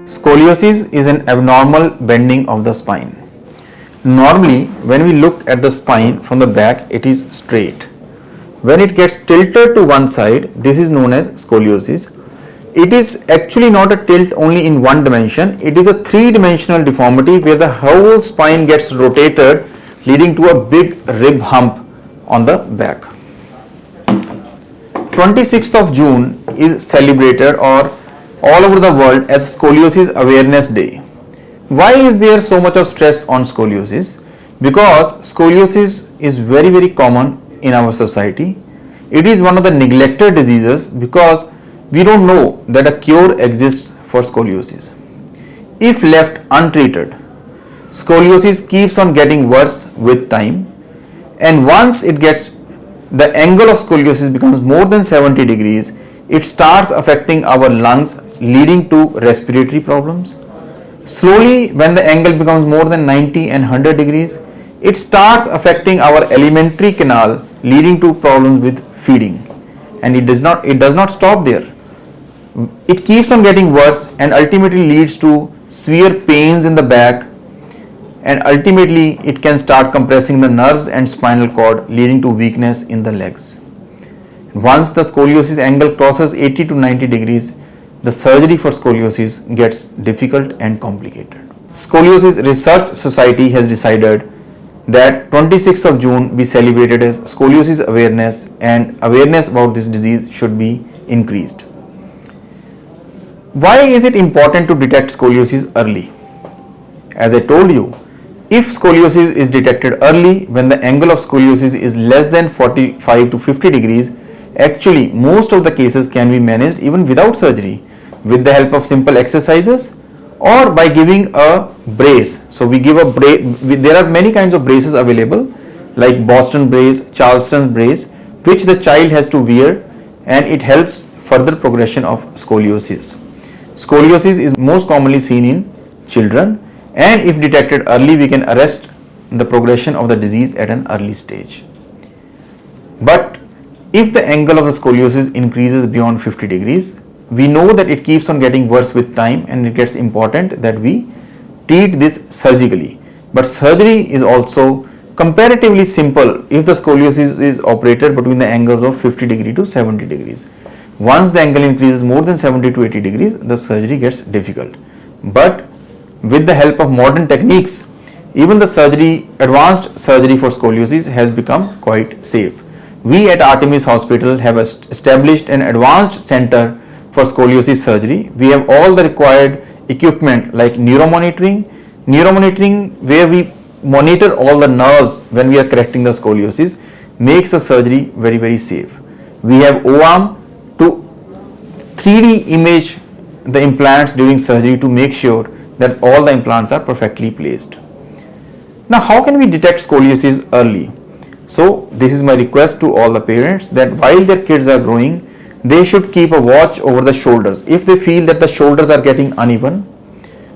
Scoliosis is an abnormal bending of the spine. Normally, when we look at the spine from the back, it is straight. When it gets tilted to one side, this is known as scoliosis. It is actually not a tilt only in one dimension, it is a three-dimensional deformity where the whole spine gets rotated, leading to a big rib hump on the back. 26th of June is celebrated or all over the world as Scoliosis Awareness Day. Why is there so much of stress on scoliosis? Because scoliosis is very common in our society. It is one of the neglected diseases because we don't know that a cure exists for scoliosis. If left untreated, scoliosis keeps on getting worse with time, and once the angle of scoliosis becomes more than 70 degrees, it starts affecting our lungs, leading to respiratory problems. Slowly, when the angle becomes more than 90 and 100 degrees, it starts affecting our alimentary canal, leading to problems with feeding. And it does not stop there. It keeps on getting worse and ultimately leads to severe pains in the back, and ultimately it can start compressing the nerves and spinal cord, leading to weakness in the legs. Once the scoliosis angle crosses 80 to 90 degrees, the surgery for scoliosis gets difficult and complicated. Scoliosis Research Society has decided that 26th of June be celebrated as Scoliosis Awareness, and awareness about this disease should be increased. Why is it important to detect scoliosis early? As I told you, if scoliosis is detected early when the angle of scoliosis is less than 45 to 50 degrees, actually most of the cases can be managed even without surgery with the help of simple exercises or by giving a brace. So we give a brace. There are many kinds of braces available like Boston brace, Charleston brace, which the child has to wear, and it helps further progression of scoliosis. Scoliosis is most commonly seen in children, and if detected early, we can arrest the progression of the disease at an early stage. But if the angle of the scoliosis increases beyond 50 degrees, we know that it keeps on getting worse with time, and it gets important that we treat this surgically. But surgery is also comparatively simple if the scoliosis is operated between the angles of 50 degree to 70 degrees. Once the angle increases more than 70 to 80 degrees, the surgery gets difficult. But with the help of modern techniques, even the advanced surgery for scoliosis has become quite safe. We at Artemis Hospital have established an advanced center for scoliosis surgery. We have all the required equipment like neuromonitoring where we monitor all the nerves when we are correcting the scoliosis, makes the surgery very safe. We have O-arm to 3D image the implants during surgery to make sure that all the implants are perfectly placed. Now, how can we detect scoliosis early? So, this is my request to all the parents that while their kids are growing, they should keep a watch over the shoulders. If they feel that the shoulders are getting uneven,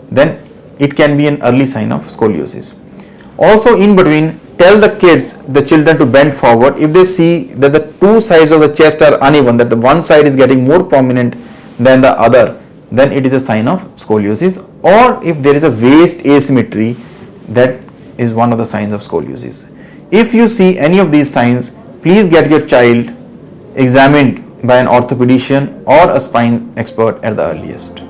then it can be an early sign of scoliosis. Also, in between, tell the children to bend forward. If they see that the two sides of the chest are uneven, that the one side is getting more prominent than the other, then it is a sign of scoliosis. Or if there is a waist asymmetry, that is one of the signs of scoliosis. If you see any of these signs, please get your child examined by an orthopedician or a spine expert at the earliest.